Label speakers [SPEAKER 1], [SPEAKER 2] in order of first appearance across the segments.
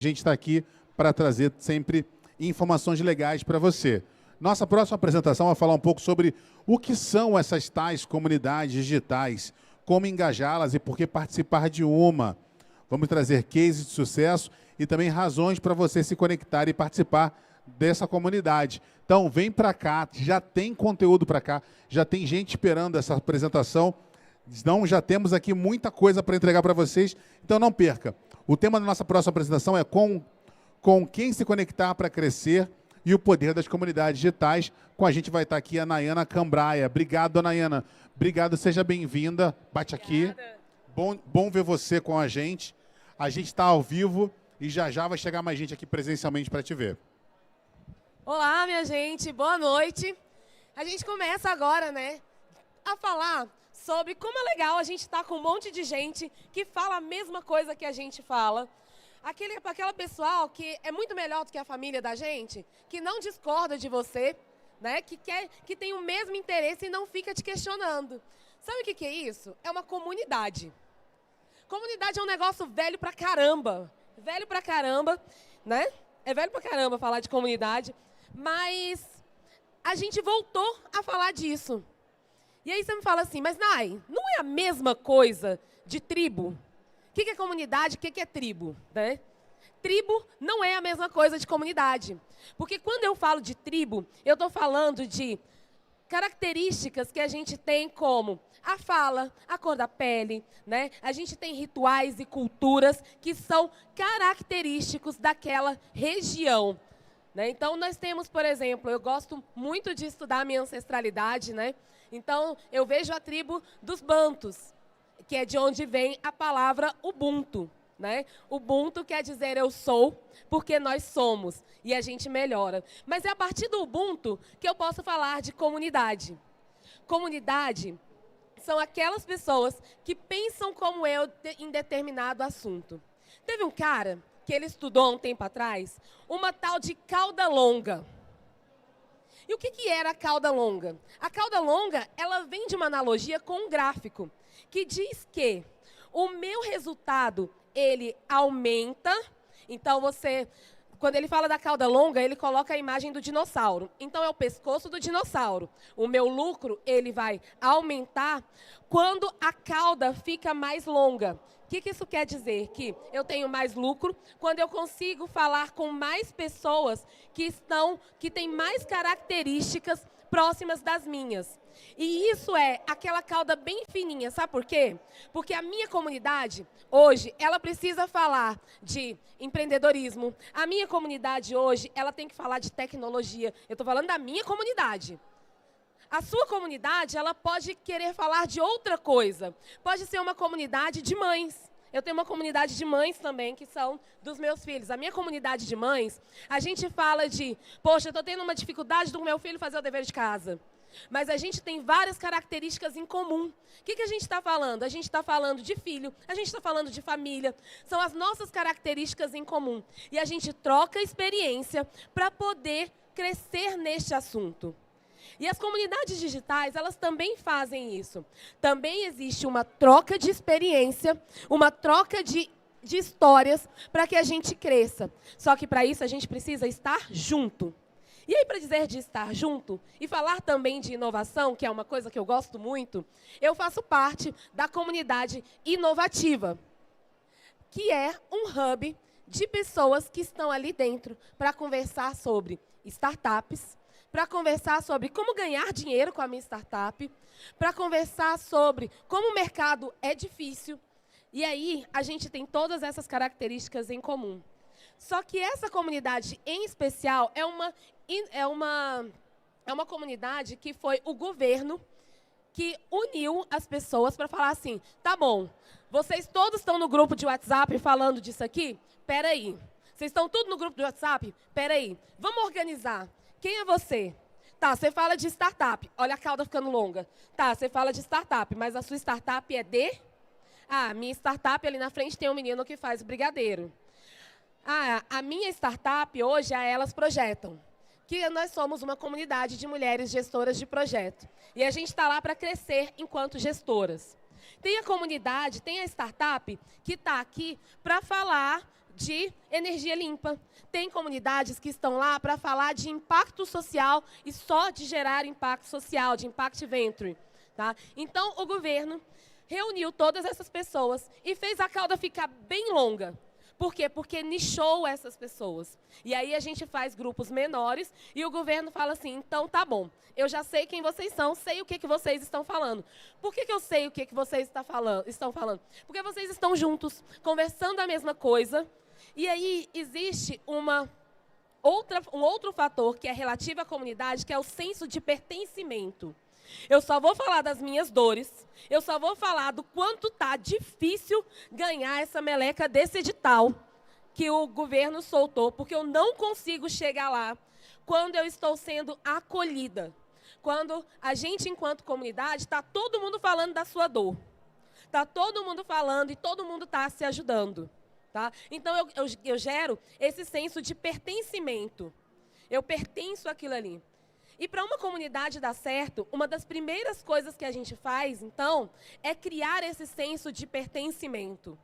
[SPEAKER 1] A gente está aqui para trazer sempre informações legais para você. Nossa próxima apresentação vai falar um pouco sobre o que são essas tais comunidades digitais, como engajá-las e por que participar de uma. Vamos trazer cases de sucesso e também razões para você se conectar e participar dessa comunidade. Então, vem para cá, já tem conteúdo para cá, já tem gente esperando essa apresentação. Então, já temos aqui muita coisa para entregar para vocês, então não perca. O tema da nossa próxima apresentação é com quem se conectar para crescer e o poder das comunidades digitais. Com a gente vai estar aqui a Nayana Cambraia. Obrigado, Nayana. Obrigado, seja bem-vinda. Bate aqui. Bom ver você com a gente. A gente está ao vivo e já já vai chegar mais gente aqui presencialmente para te ver.
[SPEAKER 2] Olá, minha gente. Boa noite. A gente começa agora, né, a falar sobre como é legal a gente estar com um monte de gente que fala a mesma coisa que a gente fala. Aquela pessoal que é muito melhor do que a família da gente, que não discorda de você, né, que tem o mesmo interesse e não fica te questionando. Sabe o que é isso? É uma comunidade. Comunidade é um negócio velho pra caramba. Velho pra caramba, né? É velho pra caramba falar de comunidade, mas a gente voltou a falar disso. E aí você me fala assim, mas Nay, não é a mesma coisa de tribo? O que é comunidade, o que é tribo? Né? Tribo não é a mesma coisa de comunidade. Porque quando eu falo de tribo, eu estou falando de características que a gente tem como a fala, a cor da pele, né? A gente tem rituais e culturas que são característicos daquela região. Né? Então, nós temos, por exemplo, eu gosto muito de estudar a minha ancestralidade, né? Então, eu vejo a tribo dos Bantus, que é de onde vem a palavra Ubuntu. Né? Ubuntu quer dizer eu sou, porque nós somos, e a gente melhora. Mas é a partir do Ubuntu que eu posso falar de comunidade. Comunidade são aquelas pessoas que pensam como eu em determinado assunto. Teve um cara que ele estudou há um tempo atrás, uma tal de cauda longa. E o que era a cauda longa? A cauda longa, ela vem de uma analogia com um gráfico, que diz que o meu resultado, ele aumenta. Então, quando ele fala da cauda longa, ele coloca a imagem do dinossauro. Então, é o pescoço do dinossauro. O meu lucro, ele vai aumentar quando a cauda fica mais longa. O que isso quer dizer? Que eu tenho mais lucro quando eu consigo falar com mais pessoas que têm mais características próximas das minhas. E isso é aquela cauda bem fininha, sabe por quê? Porque a minha comunidade, hoje, ela precisa falar de empreendedorismo. A minha comunidade, hoje, ela tem que falar de tecnologia. Eu estou falando da minha comunidade. A sua comunidade, ela pode querer falar de outra coisa. Pode ser uma comunidade de mães. Eu tenho uma comunidade de mães também, que são dos meus filhos. A minha comunidade de mães, a gente fala de, poxa, eu estou tendo uma dificuldade do meu filho fazer o dever de casa. Mas a gente tem várias características em comum. O que a gente está falando? A gente está falando de filho, a gente está falando de família. São as nossas características em comum. E a gente troca experiência para poder crescer neste assunto. E as comunidades digitais, elas também fazem isso. Também existe uma troca de experiência, uma troca de histórias para que a gente cresça. Só que para isso a gente precisa estar junto. E aí, para dizer de estar junto e falar também de inovação, que é uma coisa que eu gosto muito, eu faço parte da comunidade inovativa, que é um hub de pessoas que estão ali dentro para conversar sobre startups, para conversar sobre como ganhar dinheiro com a minha startup, para conversar sobre como o mercado é difícil. E aí, a gente tem todas essas características em comum. Só que essa comunidade, em especial, é uma comunidade que foi o governo que uniu as pessoas para falar assim, tá bom, vocês todos estão no grupo de WhatsApp falando disso aqui? Peraí. Vocês estão tudo no grupo de WhatsApp? Peraí. Vamos organizar. Quem é você? Tá, você fala de startup. Olha a cauda ficando longa. Tá, você fala de startup, mas a sua startup é de? Ah, minha startup ali na frente tem um menino que faz brigadeiro. Ah, a minha startup hoje, a Elas Projetam. Que nós somos uma comunidade de mulheres gestoras de projeto. E a gente está lá para crescer enquanto gestoras. Tem a comunidade, tem a startup que está aqui para falar de energia limpa. Tem comunidades que estão lá para falar de impacto social e só de gerar impacto social, de impact venture. Tá? Então, o governo reuniu todas essas pessoas e fez a cauda ficar bem longa. Por quê? Porque nichou essas pessoas. E aí a gente faz grupos menores e o governo fala assim, então tá bom, eu já sei quem vocês são, sei o que vocês estão falando. Por que eu sei o que vocês estão falando? Porque vocês estão juntos, conversando a mesma coisa. E aí existe um outro fator que é relativo à comunidade, que é o senso de pertencimento. Eu só vou falar das minhas dores, eu só vou falar do quanto tá difícil ganhar essa meleca desse edital que o governo soltou, porque eu não consigo chegar lá quando eu estou sendo acolhida. Quando a gente, enquanto comunidade, está todo mundo falando da sua dor. Está todo mundo falando e todo mundo está se ajudando. Tá? Então, eu gero esse senso de pertencimento. Eu pertenço àquilo ali. E para uma comunidade dar certo, uma das primeiras coisas que a gente faz, então, é criar esse senso de pertencimento.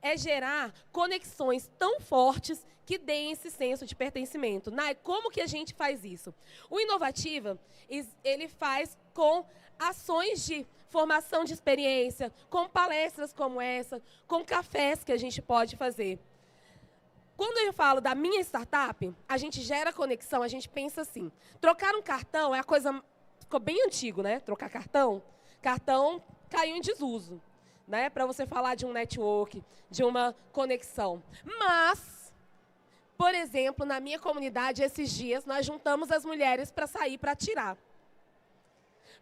[SPEAKER 2] É gerar conexões tão fortes que deem esse senso de pertencimento. Nai, como que a gente faz isso? O Inovativa, ele faz com ações de formação de experiência, com palestras como essa, com cafés que a gente pode fazer. Quando eu falo da minha startup, a gente gera conexão, a gente pensa assim, trocar um cartão é a coisa, ficou bem antigo, né? Trocar cartão caiu em desuso, né? Para você falar de um network, de uma conexão. Mas, por exemplo, na minha comunidade, esses dias, nós juntamos as mulheres para sair para tirar.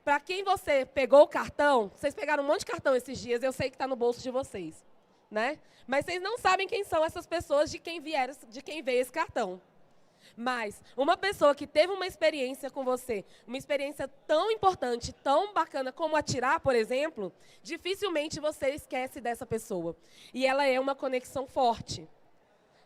[SPEAKER 2] Para quem você pegou o cartão, vocês pegaram um monte de cartão esses dias, eu sei que está no bolso de vocês. Né? Mas vocês não sabem quem são essas pessoas de quem veio esse cartão. Mas uma pessoa que teve uma experiência com você, uma experiência tão importante, tão bacana como atirar, por exemplo, dificilmente você esquece dessa pessoa. E ela é uma conexão forte.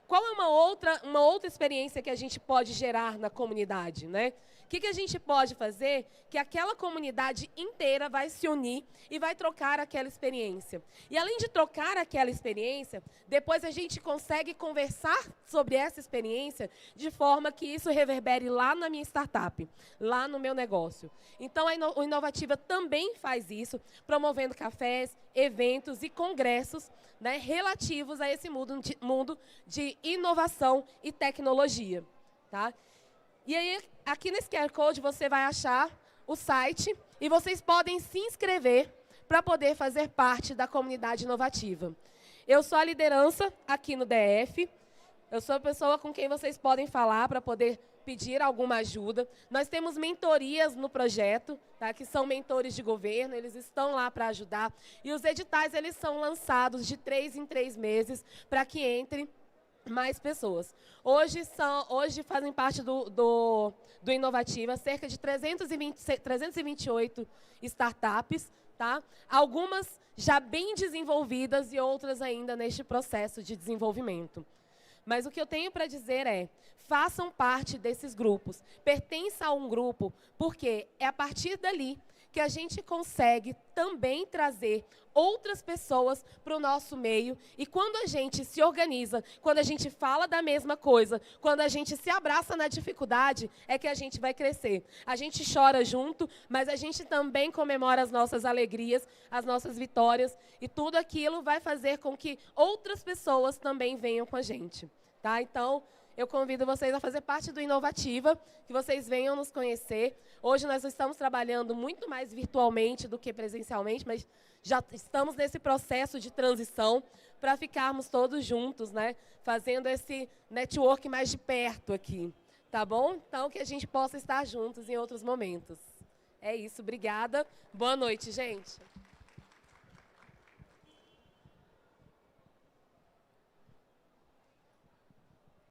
[SPEAKER 2] Qual é uma outra experiência que a gente pode gerar na comunidade, né? O que a gente pode fazer que aquela comunidade inteira vai se unir e vai trocar aquela experiência. E além de trocar aquela experiência, depois a gente consegue conversar sobre essa experiência de forma que isso reverbere lá na minha startup, lá no meu negócio. Então, o Inovativa também faz isso, promovendo cafés, eventos e congressos, né, relativos a esse mundo de inovação e tecnologia. Tá? E aí, aqui nesse QR Code, você vai achar o site e vocês podem se inscrever para poder fazer parte da comunidade inovativa. Eu sou a liderança aqui no DF, eu sou a pessoa com quem vocês podem falar para poder pedir alguma ajuda. Nós temos mentorias no projeto, tá, que são mentores de governo, eles estão lá para ajudar. E os editais, eles são lançados de 3 em 3 meses para que entre mais pessoas. Hoje fazem parte do Inovativa cerca de 328 startups, tá? Algumas já bem desenvolvidas e outras ainda neste processo de desenvolvimento. Mas o que eu tenho para dizer é, façam parte desses grupos, pertença a um grupo, porque é a partir dali que a gente consegue também trazer outras pessoas para o nosso meio. E quando a gente se organiza, quando a gente fala da mesma coisa, quando a gente se abraça na dificuldade, é que a gente vai crescer. A gente chora junto, mas a gente também comemora as nossas alegrias, as nossas vitórias, e tudo aquilo vai fazer com que outras pessoas também venham com a gente. Tá? Então, eu convido vocês a fazer parte do Inovativa, que vocês venham nos conhecer. Hoje nós estamos trabalhando muito mais virtualmente do que presencialmente, mas já estamos nesse processo de transição para ficarmos todos juntos, né? Fazendo esse network mais de perto aqui. Tá bom? Então, que a gente possa estar juntos em outros momentos. É isso, obrigada. Boa noite, gente.